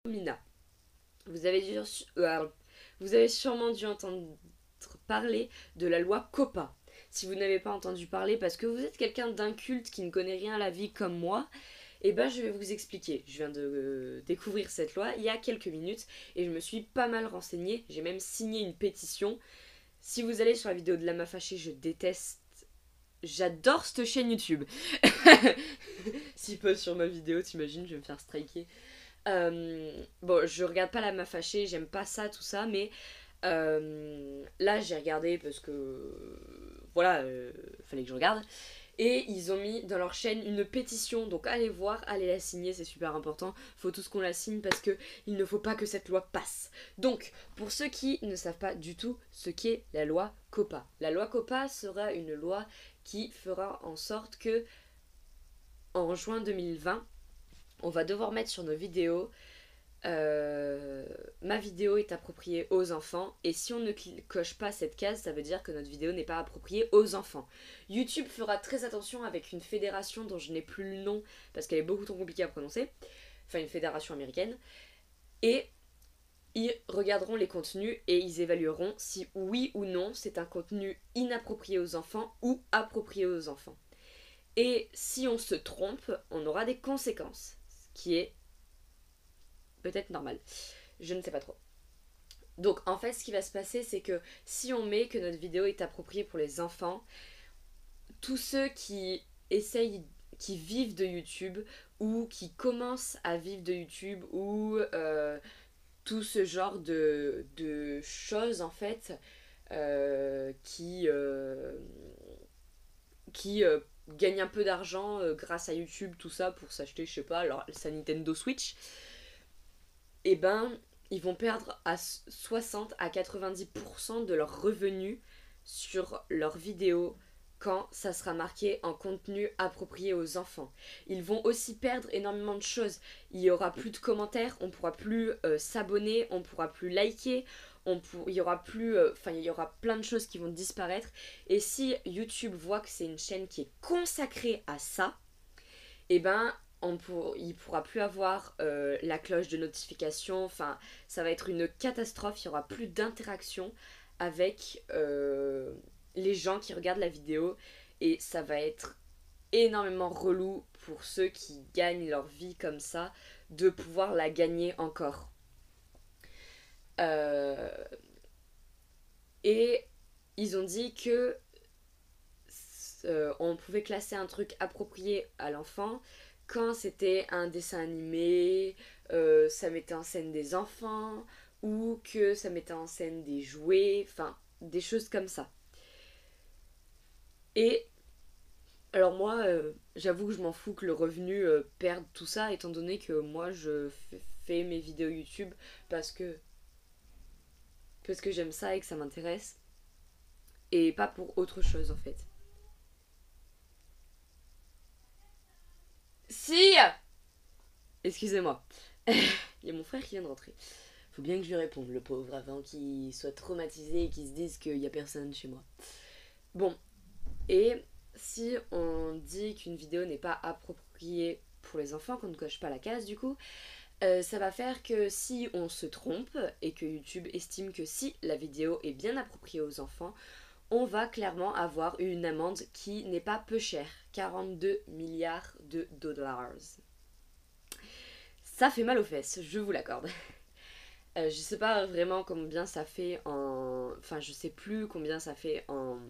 Mina. Vous avez, vous avez sûrement dû entendre parler de la loi COPPA. Si vous n'avez pas entendu parler parce que vous êtes quelqu'un d'inculte qui ne connaît rien à la vie comme moi, eh ben je vais vous expliquer. Je viens de découvrir cette loi il y a quelques minutes et je me suis pas mal renseignée. J'ai même signé une pétition. Si vous allez sur la vidéo de Lama Fâchée, je déteste. J'adore cette chaîne YouTube. Si pas sur ma vidéo, t'imagines, je vais me faire striker. Bon, je regarde pas Lama Fâchée, j'aime pas ça, tout ça, mais là j'ai regardé parce que voilà, fallait que je regarde. Et ils ont mis dans leur chaîne une pétition, donc allez voir, allez la signer, c'est super important. Faut tous qu'on la signe parce que il ne faut pas que cette loi passe. Donc, pour ceux qui ne savent pas du tout ce qu'est la loi COPPA, la loi COPPA sera une loi qui fera en sorte que en juin 2020, on va devoir mettre sur nos vidéos ma vidéo est appropriée aux enfants et si on ne coche pas cette case, ça veut dire que notre vidéo n'est pas appropriée aux enfants. YouTube fera très attention avec une fédération dont je n'ai plus le nom parce qu'elle est beaucoup trop compliquée à prononcer, enfin une fédération américaine, et ils regarderont les contenus et ils évalueront si oui ou non c'est un contenu inapproprié aux enfants ou approprié aux enfants. Et si on se trompe, on aura des conséquences, ce qui est peut-être normal. Je ne sais pas trop. Donc en fait ce qui va se passer c'est que si on met que notre vidéo est appropriée pour les enfants, tous ceux qui essayent, qui vivent de YouTube ou qui commencent à vivre de YouTube ou tout ce genre de choses en fait qui gagnent un peu d'argent grâce à YouTube, tout ça pour s'acheter, je sais pas, alors, sa Nintendo Switch, et ben ils vont perdre à 60 à 90% de leurs revenus sur leurs vidéos quand ça sera marqué en contenu approprié aux enfants. Ils vont aussi perdre énormément de choses. Il y aura plus de commentaires, on pourra plus s'abonner, on pourra plus liker, il y aura plus, il y aura plein de choses qui vont disparaître. Et si YouTube voit que c'est une chaîne qui est consacrée à ça, et ben il pourra plus avoir la cloche de notification, enfin ça va être une catastrophe, il y aura plus d'interaction avec les gens qui regardent la vidéo et ça va être énormément relou pour ceux qui gagnent leur vie comme ça de pouvoir la gagner encore. Euh, et ils ont dit que on pouvait classer un truc approprié à l'enfant quand c'était un dessin animé, ça mettait en scène des enfants, ou que ça mettait en scène des jouets, enfin des choses comme ça. Et alors moi, j'avoue que je m'en fous que le revenu perde tout ça, étant donné que moi je fais mes vidéos YouTube parce que, parce que j'aime ça et que ça m'intéresse, et pas pour autre chose en fait. Si, excusez-moi. Il y a mon frère qui vient de rentrer. Faut bien que je lui réponde, le pauvre, avant qu'il soit traumatisé et qu'il se dise qu'il y a personne chez moi. Bon, et si on dit qu'une vidéo n'est pas appropriée pour les enfants, qu'on ne coche pas la case du coup, ça va faire que si on se trompe et que YouTube estime que si la vidéo est bien appropriée aux enfants, on va clairement avoir une amende qui n'est pas peu chère, 42 milliards de dollars. Ça fait mal aux fesses, je vous l'accorde. Je sais pas vraiment combien ça fait en... Enfin, je sais plus combien ça fait en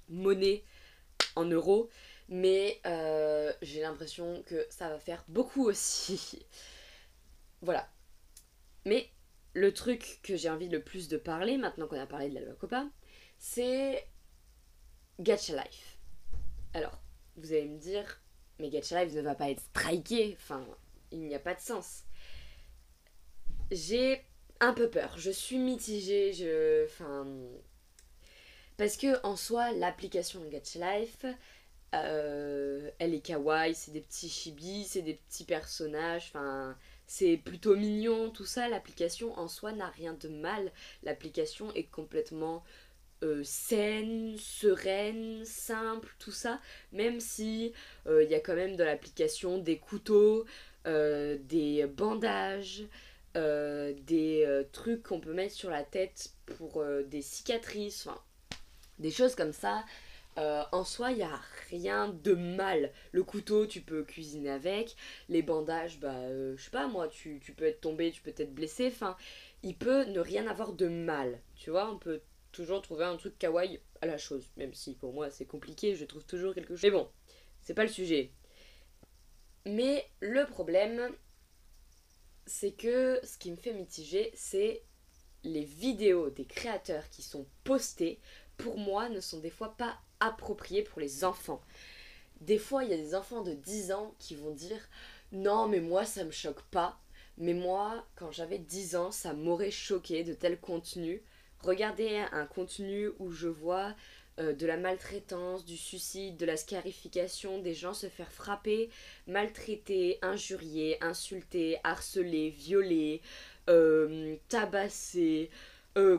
monnaie, en euros, mais j'ai l'impression que ça va faire beaucoup aussi. Voilà. Mais le truc que j'ai envie le plus de parler, maintenant qu'on a parlé de la loi COPPA, c'est Gacha Life. Alors, vous allez me dire, mais Gacha Life ne va pas être striké, enfin, il n'y a pas de sens. J'ai un peu peur, je suis mitigée, enfin... Parce que en soi, l'application Gacha Life, elle est kawaii, c'est des petits chibis, c'est des petits personnages, enfin, c'est plutôt mignon, tout ça. L'application en soi n'a rien de mal. L'application est complètement saine, sereine, simple, tout ça. Même si il y a quand même dans l'application des couteaux, des bandages, des trucs qu'on peut mettre sur la tête pour des cicatrices, enfin des choses comme ça. En soi, il n'y a rien de mal. Le couteau, tu peux cuisiner avec. Les bandages, je sais pas moi, tu peux être tombé, tu peux être blessé. Enfin, il peut ne rien avoir de mal. Tu vois, on peut toujours trouver un truc kawaii à la chose. Même si pour moi c'est compliqué, je trouve toujours quelque chose. Mais bon, c'est pas le sujet. Mais le problème, c'est que ce qui me fait mitiger, c'est les vidéos des créateurs qui sont postées, pour moi, ne sont des fois pas appropriées pour les enfants. Des fois, il y a des enfants de 10 ans qui vont dire non, mais moi, ça me choque pas. Mais moi, quand j'avais 10 ans, ça m'aurait choqué de tel contenu. Regardez un contenu où je vois de la maltraitance, du suicide, de la scarification, des gens se faire frapper, maltraiter, injurier, insulter, harceler, violer, tabasser,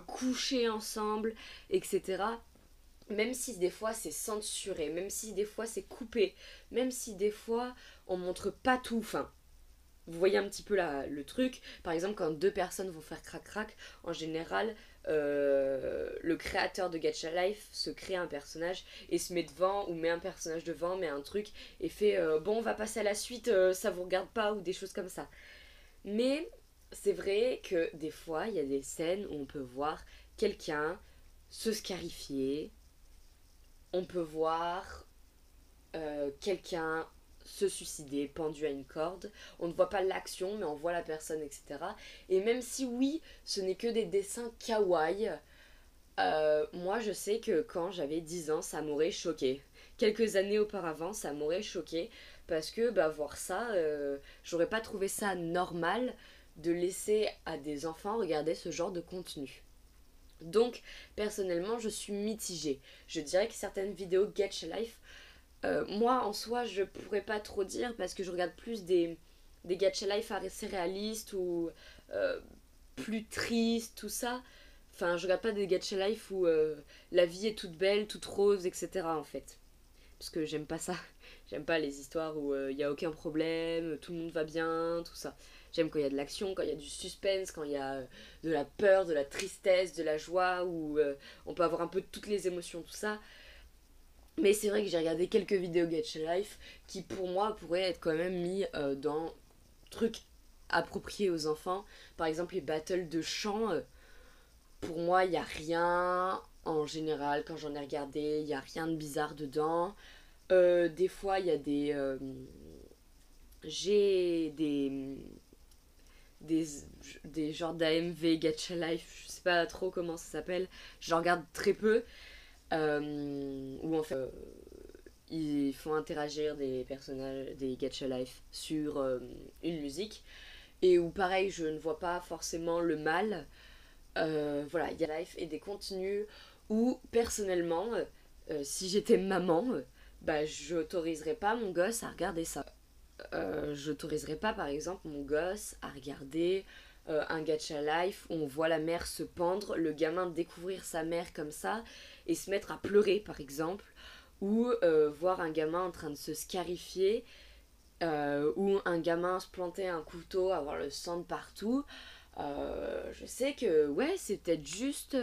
coucher ensemble, etc. Même si des fois c'est censuré, même si des fois c'est coupé, même si des fois on montre pas tout, enfin, vous voyez un petit peu le truc. Par exemple, quand deux personnes vont faire crac-crac, en général, le créateur de Gacha Life se crée un personnage et se met devant, ou met un personnage devant, met un truc, et fait bon, on va passer à la suite, ça vous regarde pas, ou des choses comme ça. Mais c'est vrai que des fois, il y a des scènes où on peut voir quelqu'un se scarifier, on peut voir quelqu'un se suicider pendu à une corde. On ne voit pas l'action, mais on voit la personne, etc. Et même si oui, ce n'est que des dessins kawaii, moi je sais que quand j'avais 10 ans, ça m'aurait choqué. Quelques années auparavant, ça m'aurait choqué parce que voir ça, j'aurais pas trouvé ça normal de laisser à des enfants regarder ce genre de contenu. Donc, personnellement, je suis mitigée. Je dirais que certaines vidéos Gacha Life, moi en soi, je pourrais pas trop dire parce que je regarde plus des Gacha Life assez réalistes ou euh, plus tristes, tout ça. Enfin, je regarde pas des Gacha Life où la vie est toute belle, toute rose, etc. en fait. Parce que j'aime pas ça. J'aime pas les histoires où il y a aucun problème, tout le monde va bien, tout ça. J'aime quand il y a de l'action, quand il y a du suspense, quand il y a de la peur, de la tristesse, de la joie, où on peut avoir un peu toutes les émotions, tout ça. Mais c'est vrai que j'ai regardé quelques vidéos Gacha Life qui pour moi pourraient être quand même mis dans trucs appropriés aux enfants. Par exemple les battles de chant, pour moi il n'y a rien en général quand j'en ai regardé, il n'y a rien de bizarre dedans. Des fois il y a j'ai des, des genres d'AMV Gacha Life, je sais pas trop comment ça s'appelle, j'en regarde très peu. Où en fait ils font interagir des personnages, des Gacha Life sur une musique et où pareil je ne vois pas forcément le mal. Voilà, il y a Life et des contenus où personnellement, si j'étais maman, j'autoriserais pas mon gosse à regarder ça. J'autoriserais pas par exemple mon gosse à regarder un Gacha Life où on voit la mère se pendre, le gamin découvrir sa mère comme ça et se mettre à pleurer par exemple, ou voir un gamin en train de se scarifier, ou un gamin se planter un couteau, avoir le sang de partout. Je sais que ouais, c'est peut-être juste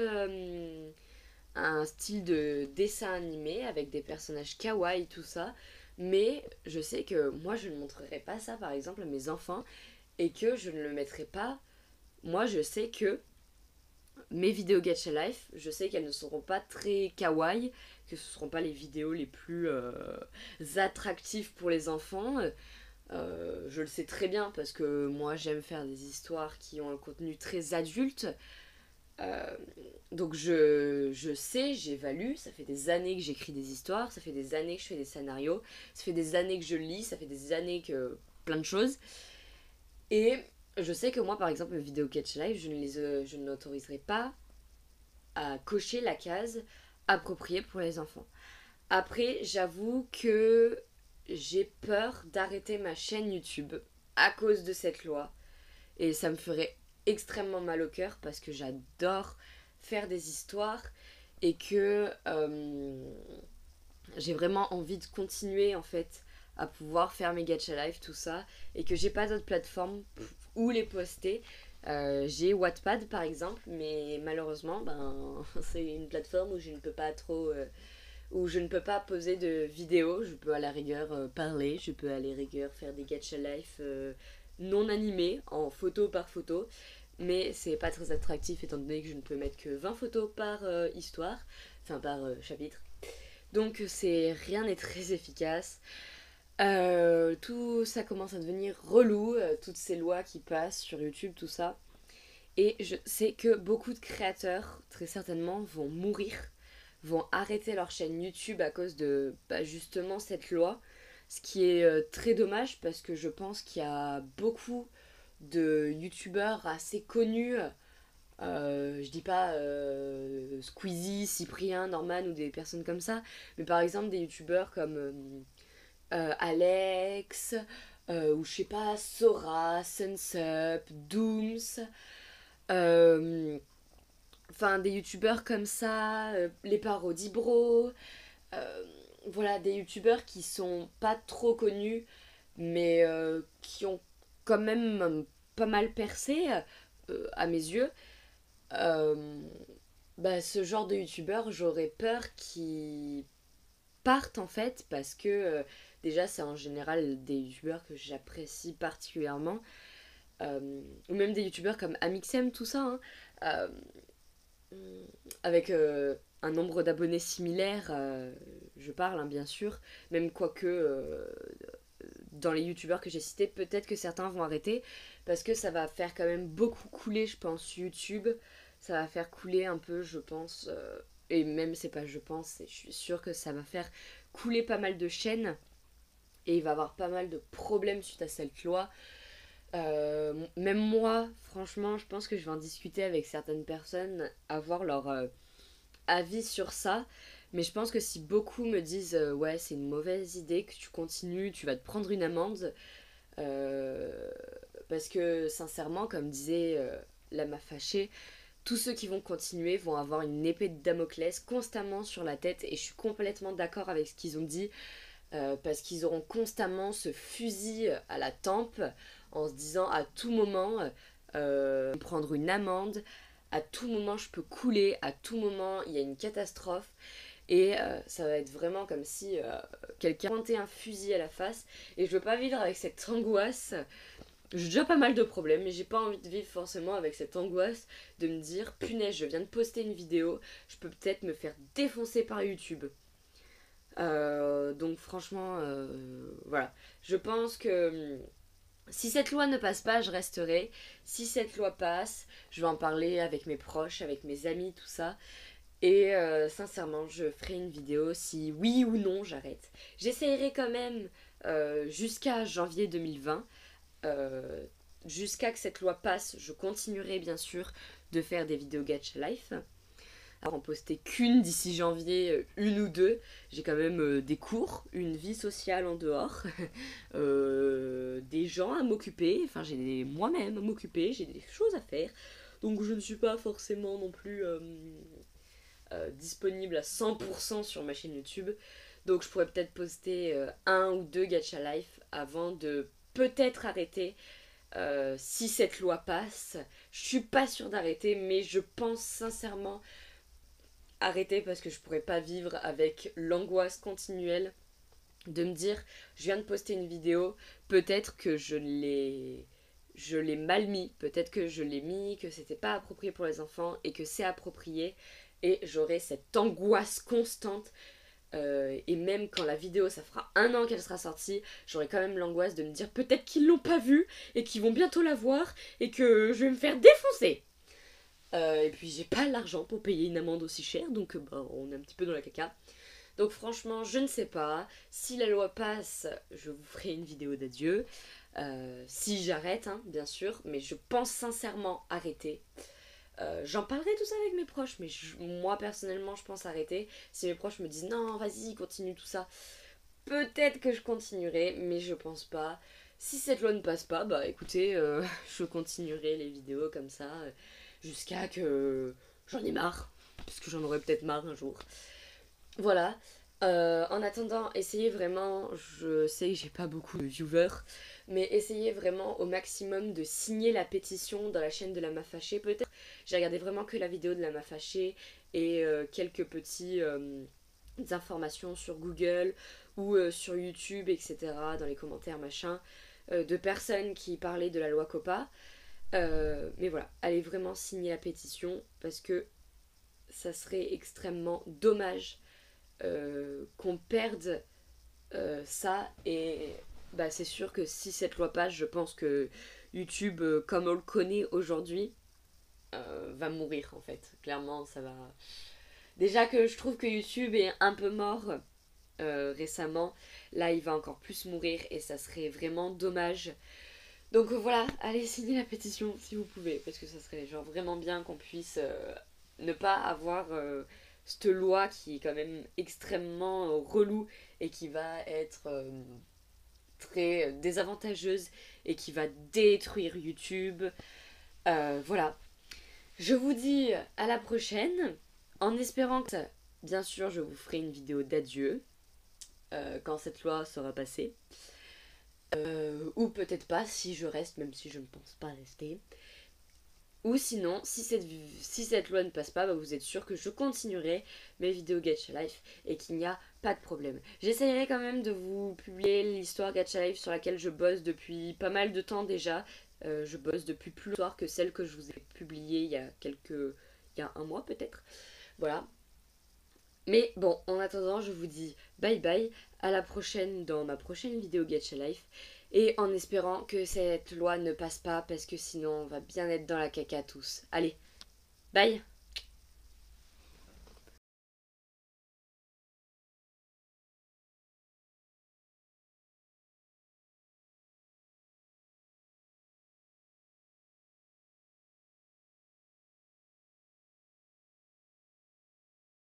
un style de dessin animé avec des personnages kawaii, tout ça. Mais je sais que moi, je ne montrerai pas ça, par exemple, à mes enfants et que je ne le mettrai pas. Moi, je sais que mes vidéos Gacha Life, je sais qu'elles ne seront pas très kawaii, que ce ne seront pas les vidéos les plus attractives pour les enfants. Je le sais très bien parce que moi, j'aime faire des histoires qui ont un contenu très adulte. Euh, donc je sais, j'évalue, ça fait des années que j'écris des histoires, ça fait des années que je fais des scénarios, ça fait des années que je lis, ça fait des années que... plein de choses. Et je sais que moi par exemple, mes vidéos Catch Live, je n'autoriserai pas à cocher la case appropriée pour les enfants. Après, j'avoue que j'ai peur d'arrêter ma chaîne YouTube à cause de cette loi. Et ça me ferait extrêmement mal au cœur parce que j'adore faire des histoires et que j'ai vraiment envie de continuer en fait à pouvoir faire mes gacha live, tout ça, et que j'ai pas d'autres plateformes où les poster. J'ai Wattpad par exemple, mais malheureusement, c'est une plateforme où je ne peux pas trop, où je ne peux pas poser de vidéos. Je peux à la rigueur parler, je peux à la rigueur faire des gacha live non animés, en photo par photo, mais c'est pas très attractif étant donné que je ne peux mettre que 20 photos par histoire, enfin par chapitre. Donc c'est rien n'est très efficace. Tout ça commence à devenir relou, toutes ces lois qui passent sur YouTube, tout ça. Et je sais que beaucoup de créateurs, très certainement, vont mourir, vont arrêter leur chaîne YouTube à cause de justement cette loi. Ce qui est très dommage parce que je pense qu'il y a beaucoup de YouTubeurs assez connus. Je dis pas Squeezie, Cyprien, Norman ou des personnes comme ça, mais par exemple des YouTubeurs comme Alex, ou je sais pas, Sora, Sunsup, Dooms, euh, enfin des youtubeurs comme ça, les parodies bro, euh, voilà, des youtubeurs qui sont pas trop connus, mais qui ont quand même pas mal percé à mes yeux. Euh, Ce genre de youtubeurs, j'aurais peur qu'ils partent en fait, parce que déjà, c'est en général des youtubeurs que j'apprécie particulièrement. Ou même des youtubeurs comme Amixem, tout ça, hein, avec un nombre d'abonnés similaire, je parle hein, bien sûr, même quoique dans les youtubeurs que j'ai cités, peut-être que certains vont arrêter, parce que ça va faire quand même beaucoup couler, je pense, YouTube, ça va faire couler un peu, je pense, et même c'est pas je pense, je suis sûre que ça va faire couler pas mal de chaînes, et il va y avoir pas mal de problèmes suite à cette loi. Même moi, franchement, je pense que je vais en discuter avec certaines personnes, avoir leur avis sur ça. Mais je pense que si beaucoup me disent ouais, c'est une mauvaise idée, que tu continues, tu vas te prendre une amende. euh, Parce que sincèrement, comme disait Lama Fâché, tous ceux qui vont continuer vont avoir une épée de Damoclès constamment sur la tête. Et je suis complètement d'accord avec ce qu'ils ont dit. Parce qu'ils auront constamment ce fusil à la tempe en se disant à tout moment prendre une amende, à tout moment je peux couler, à tout moment il y a une catastrophe et ça va être vraiment comme si quelqu'un pointait un fusil à la face et je veux pas vivre avec cette angoisse. J'ai déjà pas mal de problèmes, mais j'ai pas envie de vivre forcément avec cette angoisse de me dire punaise, je viens de poster une vidéo, je peux peut-être me faire défoncer par YouTube. Donc franchement, voilà. Je pense que si cette loi ne passe pas, je resterai. Si cette loi passe, je vais en parler avec mes proches, avec mes amis, tout ça. Et sincèrement, je ferai une vidéo si oui ou non j'arrête. J'essayerai quand même jusqu'à janvier 2020. euh, Jusqu'à que cette loi passe, je continuerai bien sûr de faire des vidéos Gacha Life en poster qu'une d'ici janvier, une ou deux. J'ai quand même des cours, une vie sociale en dehors, des gens à m'occuper, enfin j'ai moi-même à m'occuper, j'ai des choses à faire. Donc je ne suis pas forcément non plus disponible à 100% sur ma chaîne YouTube. Donc je pourrais peut-être poster un ou deux Gacha Life avant de peut-être arrêter si cette loi passe. Je suis pas sûre d'arrêter, mais je pense sincèrement arrêter parce que je pourrais pas vivre avec l'angoisse continuelle de me dire je viens de poster une vidéo, peut-être que je l'ai mal mis, peut-être que je l'ai mis, que c'était pas approprié pour les enfants et que c'est approprié et j'aurai cette angoisse constante et même quand la vidéo ça fera un an qu'elle sera sortie, j'aurai quand même l'angoisse de me dire peut-être qu'ils l'ont pas vue et qu'ils vont bientôt la voir et que je vais me faire défoncer. Et puis j'ai pas l'argent pour payer une amende aussi chère, donc on est un petit peu dans la caca. Donc franchement, je ne sais pas. Si la loi passe, je vous ferai une vidéo d'adieu. Si j'arrête, hein, bien sûr, mais je pense sincèrement arrêter. J'en parlerai tout ça avec mes proches, mais moi personnellement, je pense arrêter. Si mes proches me disent non, vas-y, continue tout ça, peut-être que je continuerai, mais je pense pas. Si cette loi ne passe pas, bah écoutez, je continuerai les vidéos comme ça jusqu'à que j'en ai marre, parce que j'en aurai peut-être marre un jour. Voilà. En attendant, essayez vraiment, je sais que j'ai pas beaucoup de viewers, mais essayez vraiment au maximum de signer la pétition dans la chaîne de la Mafachée peut-être. J'ai regardé vraiment que la vidéo de la Mafachée et quelques petits informations sur Google ou sur YouTube, etc., dans les commentaires, machin, de personnes qui parlaient de la loi COPPA. Mais voilà, allez vraiment signer la pétition parce que ça serait extrêmement dommage qu'on perde ça. Et bah, c'est sûr que si cette loi passe, je pense que YouTube, comme on le connaît aujourd'hui, va mourir en fait. Clairement, ça va. Déjà que je trouve que YouTube est un peu mort récemment, là il va encore plus mourir et ça serait vraiment dommage. Donc voilà, allez signer la pétition si vous pouvez, parce que ça serait genre vraiment bien qu'on puisse ne pas avoir cette loi qui est quand même extrêmement relou et qui va être très désavantageuse et qui va détruire YouTube. Voilà. Je vous dis à la prochaine, en espérant que, bien sûr, je vous ferai une vidéo d'adieu quand cette loi sera passée. Ou peut-être pas si je reste, même si je ne pense pas rester. Ou sinon, si cette loi ne passe pas, bah vous êtes sûr que je continuerai mes vidéos Gacha Life et qu'il n'y a pas de problème. J'essayerai quand même de vous publier l'histoire Gacha Life sur laquelle je bosse depuis pas mal de temps déjà. Je bosse depuis plus longtemps que celle que je vous ai publiée il y a un mois peut-être. Voilà. Mais bon, en attendant, je vous dis bye bye, à la prochaine dans ma prochaine vidéo Gacha Life. Et en espérant que cette loi ne passe pas parce que sinon on va bien être dans la caca tous. Allez, bye!